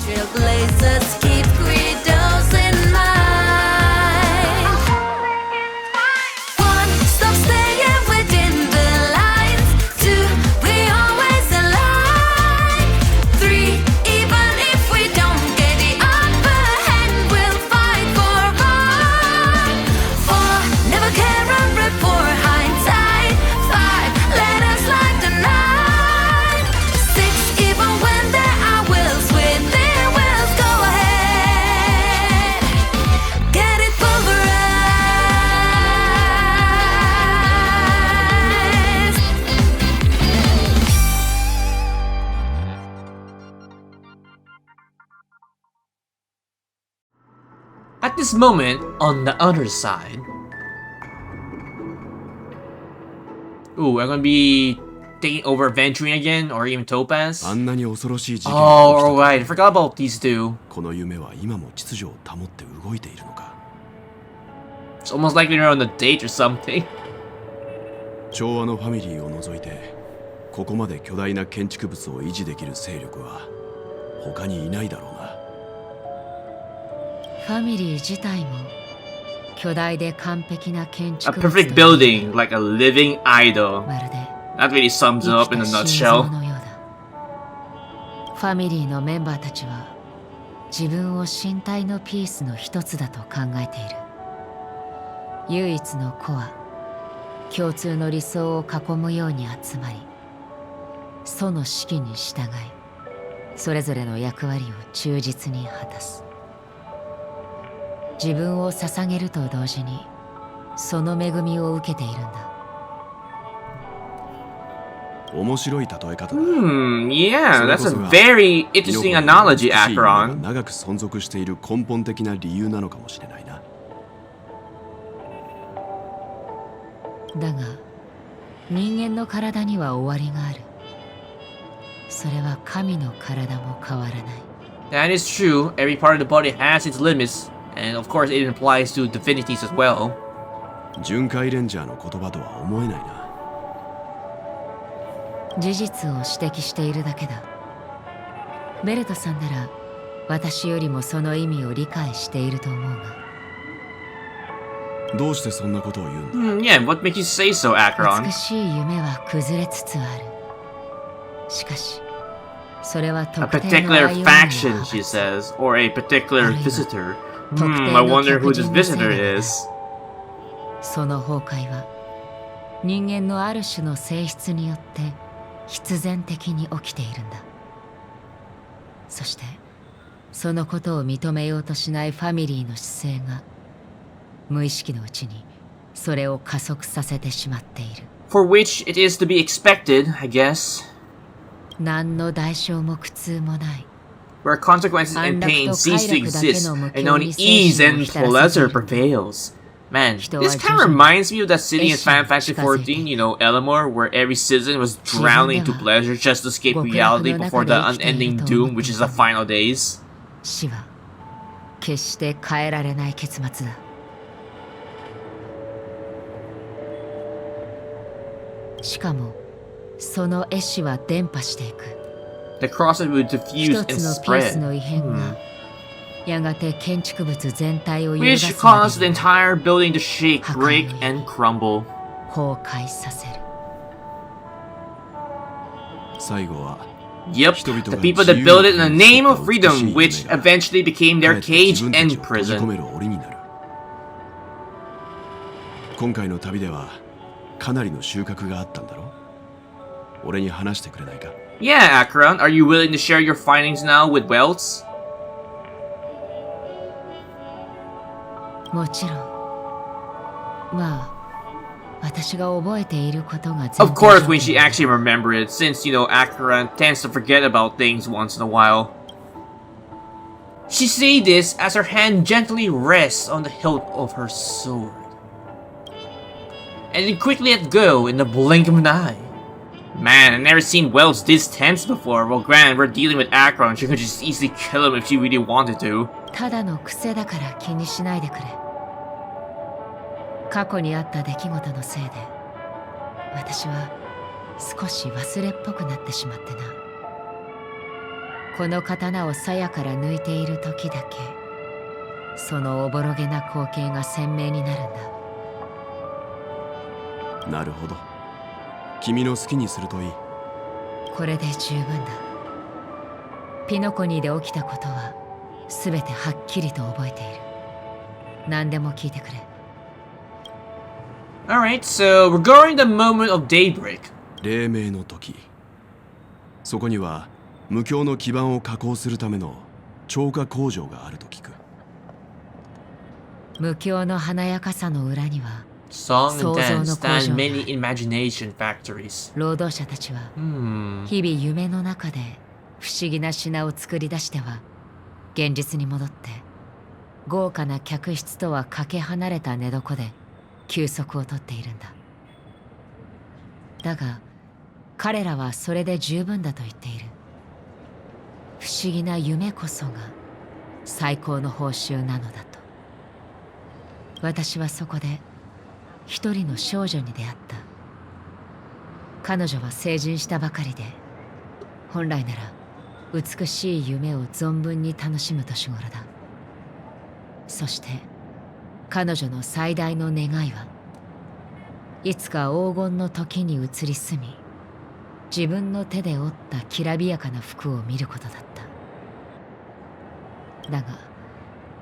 Trailblazers keep credos in mind. One, stop staying within the lines. Two, we always align. Three, even if we don't get the upper hand, we'll fight for right. Four, never care and report hindsight. Five, let us light the night. Six, even when there are wills within wills, go ahead, get it pulverized. At this moment, on the other side... Ooh, I'm gonna be taking over Venturing again, or even Topaz. あんなに恐ろしい事件が Oh, 起きた alright, I forgot about these two. この夢は今も秩序を保って動いているのか。 It's almost like they're on a date or something. 調和のファミリーを除いてここまで巨大な建築物を維持できる勢力は他にいないだろうな。ファミリー自体も巨大で完璧な建 A 築物 perfect building, like a living idol. まるで That really sums it 生 up き in た a 心臓 nutshell. のようだ。ファミリーのメンバーたちは自分を身体のピースの一つだと考えている。唯一の子は共通の理想を囲むように集まり、その指揮に従い、それぞれの役割を忠実に果たす。自分を捧げると同時にその恵みを受けているんだ。面白い例え方だ。 Yeah, that's a very interesting analogy, が Akron. 長く存続している根本的な理由なのかもしれないな。だが人間の体には終わりがある。それは神の体も変わらない。 That is true. Every part of the body has its limits, and of course it applies to divinities as well. 巡回レンジャーの言葉とは思えないな。事実を指摘しているだけだ。ベルトさんなら私よりもその意味を理解していると思うが。どうしてそんなことを言うんだ。 Yeah, what makes you say so, Akron? 美しい夢は崩れつつある。しかしそれは A 特定の particular アイオンに faction, は she says, or a particular visitor. 特定 I の wonder who 客 this 人の visitor せいだから is. その崩壊は人間のある種の性質によって必然的に起きているんだ。そしてそのことを認めようとしないファミリーの姿勢が無意識のうちにそれを加速させてしまっている。 For which it is to be expected, I guess. 何の代償も苦痛もない。 Where consequences and pain cease to exist, and only ease and pleasure prevails. Man, this kind of reminds me of that city in Final Fantasy XIV, you know, Elamor, where every citizen was drowning into pleasure just to escape reality before the unending doom, which is the final days. 死は決して変えられない結末だ。しかもその絵師は伝播していく。 The crosses would diffuse 一 and つのピース spread, の異変がやがて建築物全体を揺るが which すま caused で the に entire building to shake, break, and crumble. 崩壊させる。最後は Yep, the people that built it in the name of freedom, which eventually became their cage 自分た and ちを閉じ込 prison. める檻になる。今回の旅ではかなりの収穫があったんだろう。俺に話してくれないか。 Yeah, Akron, are you willing to share your findings now with Welts? もちろん。まあ私が覚えていることが Of course, when she actually remembered it, since, you know, Akron tends to forget about things once in a while. She say this as her hand gently rests on the hilt of her sword. And then quickly let go in the blink of an eye. Man, I've never seen Wells this tense before. Well, granted, we're dealing with Akron. She could just easily kill him if she really wanted to. ただの癖だから気にしないでくれ。過去にあった出来事のせいで私は少し忘れっぽくなってしまってな。この刀を鞘から抜いている時だけそのおぼろげな光景が鮮明になるんだ。なるほど。君の好きにするといい。これで十分だ。ピノコニーで起きたことは全てはっきりと覚えている。何でも聞いてくれ。Alright, so regarding the moment of daybreak. 黎明の時、そこには無境の基盤を加工するための超過工場があると聞く。無境の華やかさの裏には Song and dance stand many imagination factories. 労働者たちは日々夢の中で不思議な品を作り出しては現実に戻って豪華な客室とはかけ離れた寝床で休息をとっているんだ。だが彼らはそれで十分だと言っている。不思議な夢こそが最高の報酬なのだと。私はそこで一人の少女に出会った。彼女は成人したばかりで本来なら美しい夢を存分に楽しむ年頃だ。そして彼女の最大の願いはいつか黄金の時に移り住み自分の手で織ったきらびやかな服を見ることだった。だが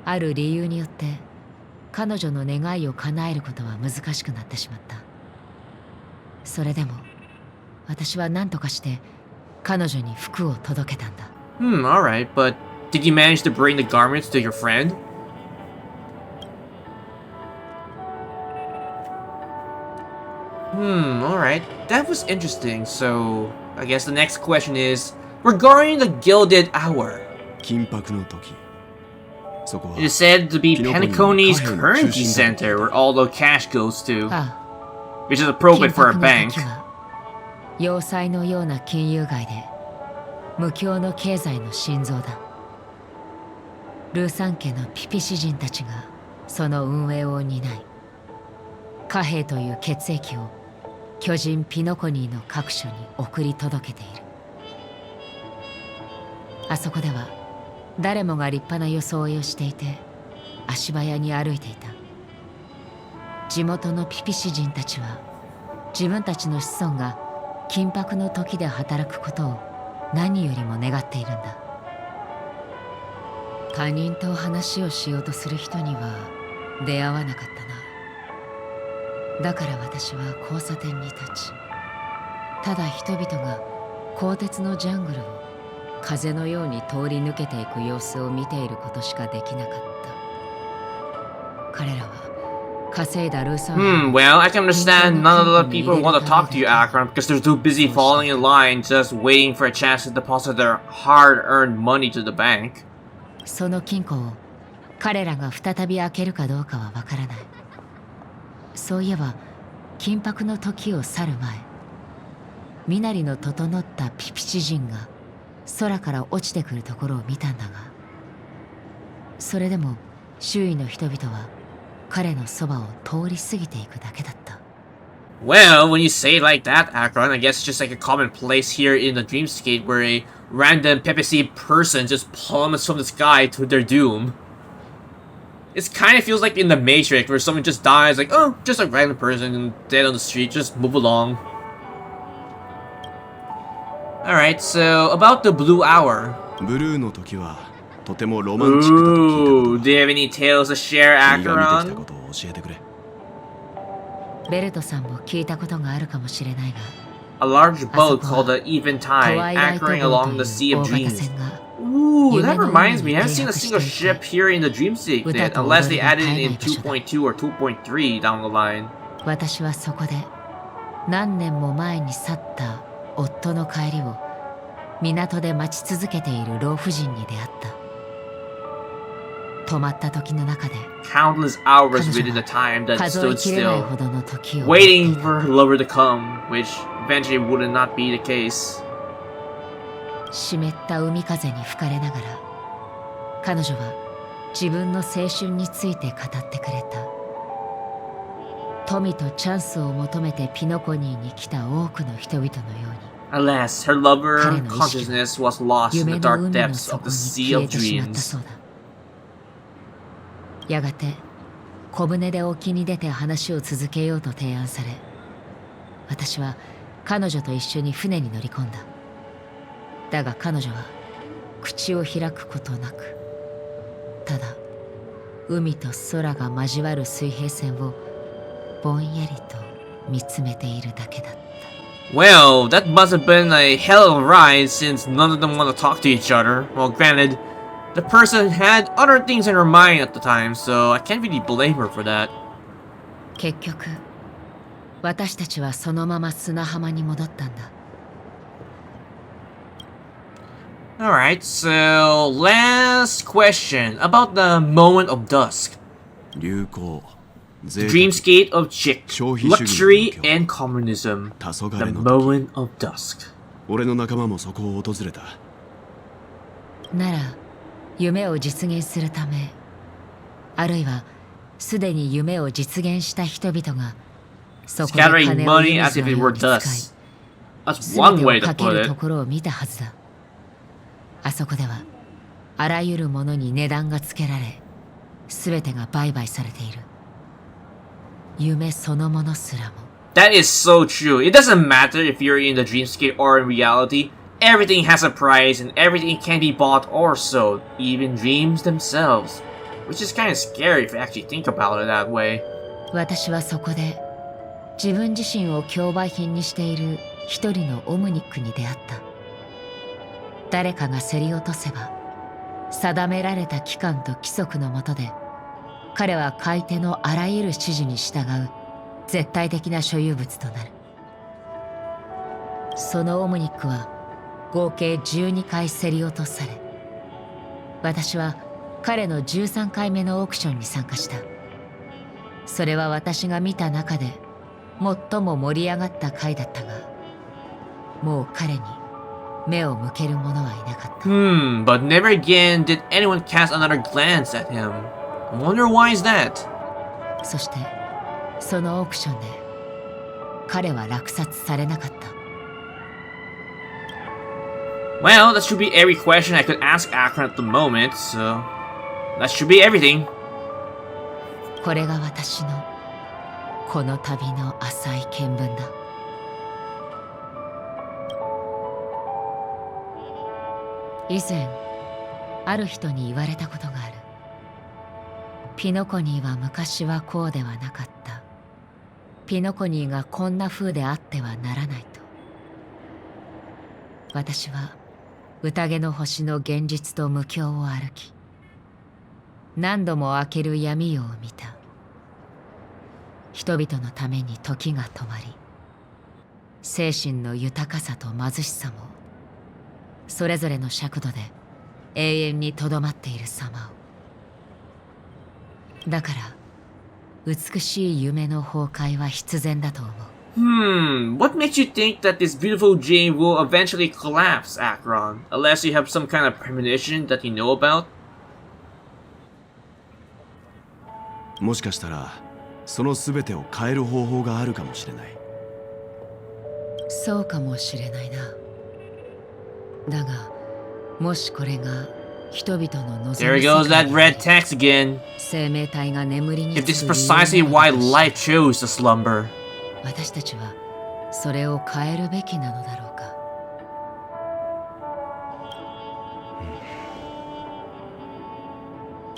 ある理由によって彼女の願いを叶えることは難しくなってしまった。それでも私は何とかして彼女に服を届けたんだ。Alright, but did you manage to bring the garments to your friend? Alright. That was interesting. So, I guess the next question is regarding the Gilded Hour. 緊迫の時、そこは It is said to be Penacony's currency center where all the cash goes to, あ which is appropriate for a 緊 bank. 迫の時は要塞のような金融街で無境の経済の心臓だ。ルーサン家のピピシ人たちがその運営を担い貨幣という血液を巨人ピノコニーの各所に送り届けている。あそこでは誰もが立派な装いをしていて足早に歩いていた。地元のピピシ人たちは自分たちの子孫が緊迫の時で働くことを何よりも願っているんだ。他人と話をしようとする人には出会わなかったな。だから私は交差点に立ち、ただ人々が鋼鉄のジャングルを風のように通り抜けていく様子を見ていることしかできなかった。彼らは稼いだルーサン Well, I can understand none of the people want to talk to you, Akron, because they're too busy falling in line just waiting for a chance to deposit their hard-earned money to the bank. その金庫を彼らが再び開けるかどうかはわからない。そういえば緊迫の時を去る前、身なりの整ったピピチ人が空から落ちてくるところを見たんだが、それでも周囲の人々は彼のそばを通り過ぎていくだけだった。Well, when you say it like that, Akron, I guess it's just like a common place here in the Dreamscape where a random PPC person just plummets from the sky to their doom. It kind of feels like in the Matrix where someone just dies, like, oh, just a random person dead on the street, just move along. Alright, so about the Blue Hour. ブルーの時はとてもロマンチックだと聞いたこと Ooh, do you have any tales to share, 君が見てきた Akron? ことを教えてくれ。ベルトさんも聞いたことがあるかもしれないが、 A large boat called the Eventide anchoring along the Sea of Dreams. Ooh, that reminds me, I haven't seen a single ship here in the Dreamscape yet, unless they added it in 2.2 or 2.3 down the line. 私はそこで何年も前に去った夫の帰りを港で待ち続けている老婦人に出会った。止まった時の中で Countless hours within the time that 数え stood きれない still, ほどの時を waiting for her lover to come, which eventually would not be the case. 湿った海風に吹かれながら彼女は自分の青春について語ってくれた。富とチャンスを求めてピノコニーに来た多くの人々のように Alas, her lover consciousness was lost in the dark depths of the Sea of Dreams. やがて小舟で沖に出て話を続けようと提案され、私は彼女と一緒に船に乗り込んだ。だが彼女は口を開くことなく、ただ海と空が交わる水平線をぼんやりと見つめているだけだった。 Well, that must have been a hell of a ride since none of them want to talk to each other. Well, granted, the person had other things in her mind at the time, so I can't really blame her for that. 結局、私たちはそのまま砂浜に戻ったんだ。Alright, so last question about the moment of dusk. 流行 The dreamscape of chick, luxury, and communism. The moment of dusk. 俺の仲間もそこを訪れた。なら夢を実現するため、あるいはすでに夢を実現した人々がそこで金を Scattering money as if it were 使い、 dust. That's one 全て way を to かけ put る it. ところを見たはずだ。あそこではあらゆるものに値段がつけられ、全てが売買されている。夢そのものすらも。 That is so true. It doesn't matter if you're in the dreamscape or in reality. Everything has a price and everything can be bought or sold. Even dreams themselves. Which is kind of scary if you actually think about it that way. 私はそこで自分自身を競売品にしている一人のオムニックに出会った。誰かが競り落とせば、定められた期間と規則の下で、彼は買い手のあらゆる指示に従う絶対的な所有物となる。そのオムニックは合計12回競り落とされ、私は彼の13回目のオークションに参加した。それは私が見た中で最も盛り上がった回だったが、もう彼に目を向ける者はいなかった。But never again did anyone cast another glance at him. I wonder why is that? そしてそのオークションで彼は落札されなかった。 Well, that should be every question I could ask Akron at the moment, so that should be everything. これが私のこの旅の浅い見聞だ。以前ある人に言われたことがある。ピノコニーは昔はこうではなかった。ピノコニーがこんな風であってはならないと。私は宴の星の現実と無境を歩き、何度も明ける闇夜を見た。人々のために時が止まり、精神の豊かさと貧しさもそれぞれの尺度で永遠にとどまっている様を。だから美しい夢の崩壊は必然だと思う。What makes you think that this beautiful dream will eventually collapse, Akron? Unless you have some kind of premonition that you know about? もしかしたらその全てを変える方法があるかもしれない。そうかもしれないな。だがもしこれが人々の望む There goes that red text again. 生命体が眠りに If つ this is く precisely 理由な why のだとし life chose to slumber. 私たちはそれを変えるべきなのだろうか。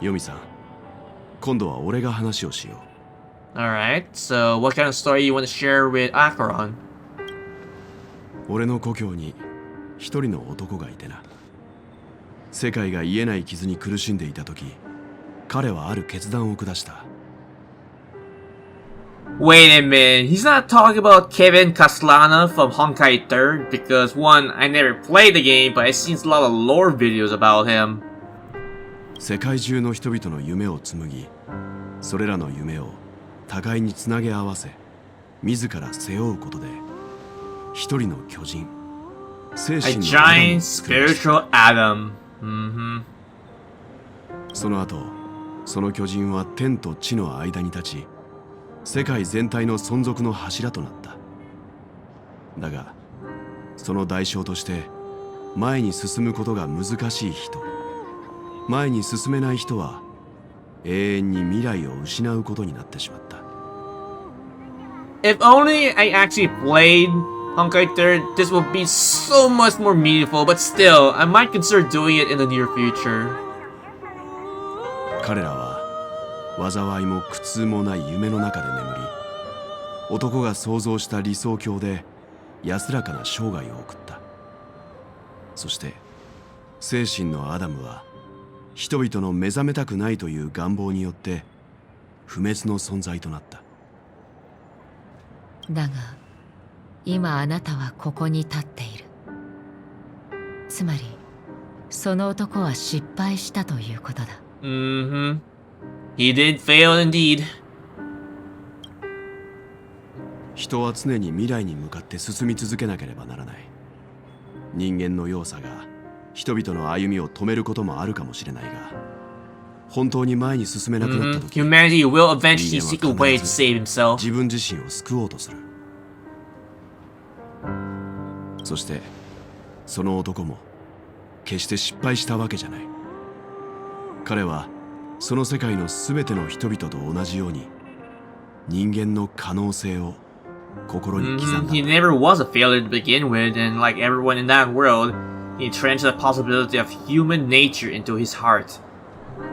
ヨミさん、今度は俺が話をしよう。 Alright, so what kind of story you want to share with Akron? 俺の故郷に一人の男がいてな。世界が癒えない傷に苦しんでいた時、彼はある決断を下した。 Wait a minute, he's not talking about Kevin Kaslana from Honkai 3rd? Because one, I never played the game, but I've seen a lot of lore videos about him. 世界中の人々の夢を紡ぎ、それらの夢を互いにつなげ合わせ、自ら背負うことで、一人の巨人、精 A 神の giant を作り出した。 spiritual atom. その後、その巨人は天と地の間に立ち、世界全体の存続の柱となった。だが、その代償として前に進むことが難しい人、前に進めない人は永遠に未来を失うことになってしまった。 If only I actually played Honkai 3rd, this would be so much more meaningful, but still, I might consider doing it in the near future. 彼らは災いも苦痛もない夢の中で眠り、男が想像した理想郷で安らかな生涯を送った。そして精神のアダムは人々の目覚めたくないという願望によって不滅の存在となった。だが今あなたはここに立っている。つまりその男は失敗したということだ。He did fail indeed. 人は常に未来に向かって進み続けなければならない。人間の弱さが人々の歩みを止めることもあるかもしれないが、本当に前に進めなくなった時、 Humanity will eventually seek a way to save himself. 自分自身を救おうとする。そしてその男も決して失敗したわけじゃない。彼はその世界の全ての人々と同じように人間の可能性を心に刻んだ。 He never was a failure to begin with, and like everyone in that world, he entrenched the possibility of human nature into his heart.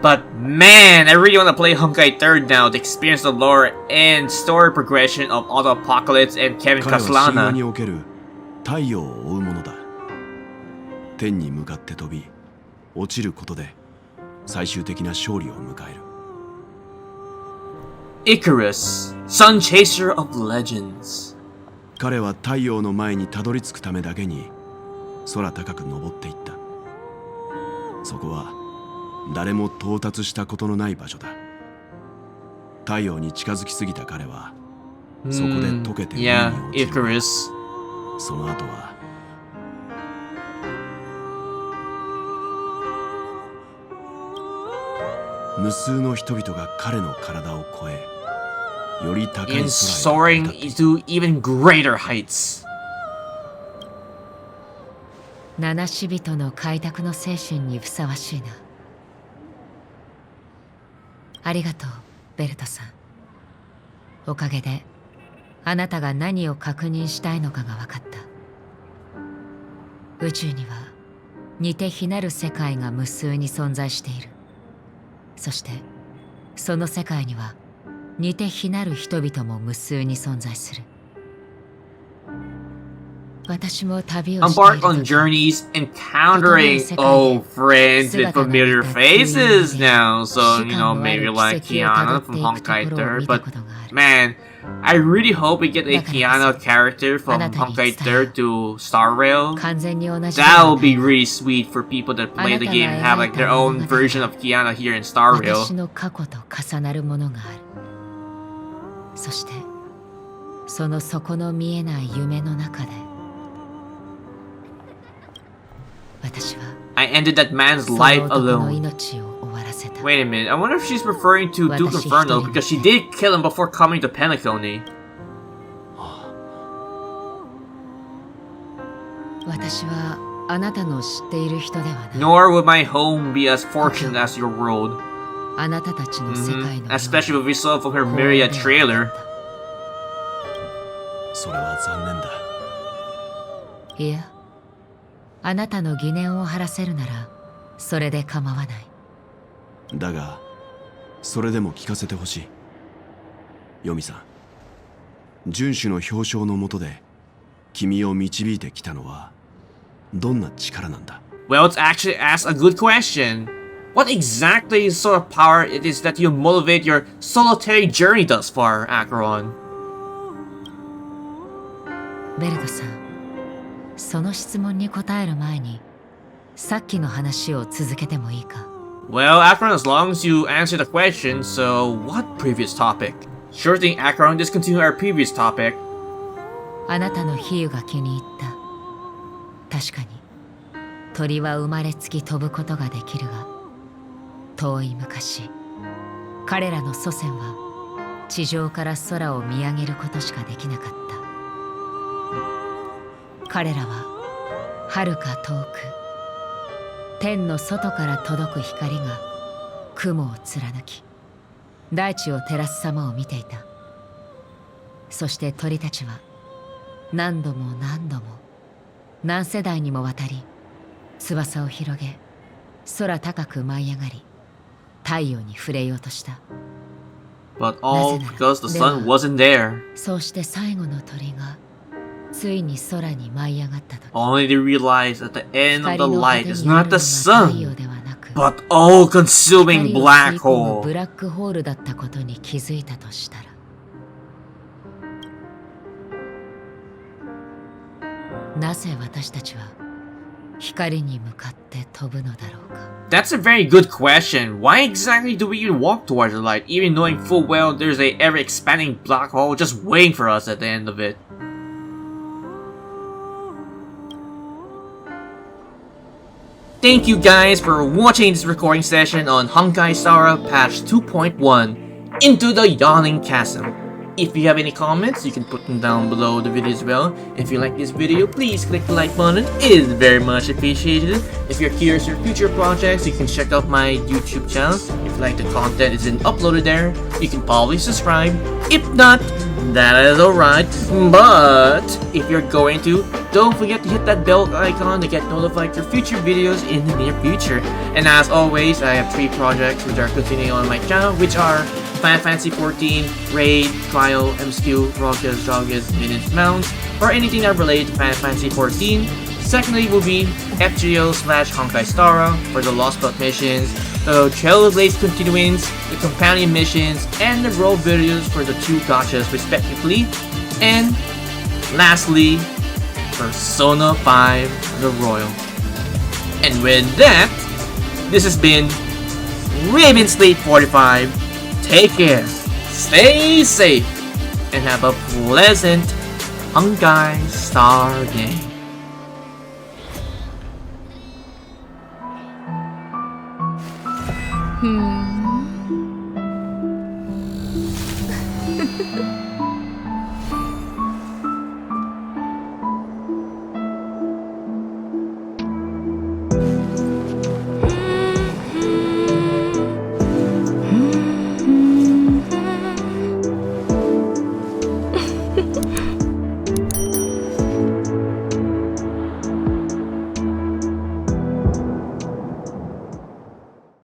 But man, I really want to play Honkai 3rd now to experience the lore and story progression of Auto Apocalypse and Kevin 彼は神話 Kaslana. における太陽を追うものだ。天に向かって飛び落ちることで最終的な勝利を迎える。 Icarus, Sun Chaser of Legends. 彼は太陽の前にたどり着くためだけに空高く登っていった。そこは誰も到達したことのない場所だ。太陽に近づきすぎた彼はそこで溶けて海に Yeah, 落ちる。 Icarus. その後は無数の人々が彼の体を越え、より高い空へ And と soaring 飛び立ってい to even greater heights. 七死人の開拓の精神にふさわしいな。ありがとうベルトさん。おかげであなたが何を確認したいのかが分かった。宇宙には似て非なる世界が無数に存在している。そしてその世界には似て非なる人々も無数に存在する。私も旅をしている Embark on journeys, encountering old friends with familiar faces now. So, you know, maybe like Kiana from Honkai 3rd. But man, I really hope we get a Kiana character from Honkai 3rd to Star Rail. 完全に同じ That will be really sweet for people that play the game and have like their own version of Kiana here in Star 私 Rail. の過去と重なるものがある。そしてその底の見えない夢の中で私は I ended that man's その life 男の alone. 命を終わらせた。 Wait a minute, I wonder if she's referring to Duke Inferno because she did kill him before coming to Penacony. 私はあなたの知っている人ではない。 Nor would my home be as fortunate as your world. あなたたちの世界のように Especially what we saw from her Myriad trailer. それは残念だ。いや、あなたの疑念を晴らせるならそれで構わない。だがそれでも聞かせてほしい。ヨミさん、遵守の表彰の下で君を導いてきたのはどんな力なんだ？ Well, it's actually asked a good question. What exactly sort of power it is that you motivate your solitary journey thus far, Acheron? ベルトさん、その質問に答える前にさっきの話を続けてもいいか？ Well, Acheron, as long as you answer the question, so what previous topic? Sure thing, Acheron, just continue our previous topic. あなたの比喩が気に入った。確かに鳥は生まれつき飛ぶことができるが、遠い昔彼らの祖先は地上から空を見上げることしかできなかった。彼らは遥か遠く天の外から届く光が雲を貫き大地を照らす様を見ていた。そして鳥たちは何度も何度も何世代にもわたり翼を広げ空高く舞い上がり太陽に触れようとした。 But all because the sun wasn't there. そうして最後の鳥がついに空に舞い上がった時、 Only to realize that the end of the 光の果 light て is にあ not るの the は太陽 sun, ではなく but all-consuming 光を black 吸い込むブ hole. ラックホールだったことに気づいたとしたら、なぜ私たちは光に向かって飛ぶのだろうか。 That's a very good question. Why exactly do we even walk towards the light, even knowing full well there's a ever-expanding black hole just waiting for us at the end of it? Thank you guys for watching this recording session on Honkai Star patch 2.1 Into the Yawning Chasm. If you have any comments, you can put them down below the video as well. If you like this video, please click the like button. It is very much appreciated. If you're curious for future projects, you can check out my YouTube channel. If you like the content isn't uploaded there, you can probably subscribe. If not, that is alright. But if you're going to, don't forget to hit that bell icon to get notified for future videos in the near future. And as always, I have 3 projects which are continuing on my channel, which are Final Fantasy 14, Raid, Trial, MSQ, Rockets, Joggers, Minions, Mounts, or anything that related to Final Fantasy 14. Secondly will be FGO/Honkai Star for the Lost Belt missions, the Trailblazer continuings, the companion missions, and the role videos for the 2 gachas respectively. And lastly, Persona 5 The Royal. And with that, this has been Raven Sleep 45. Take care, stay safe, and have a pleasant Honkai Star day.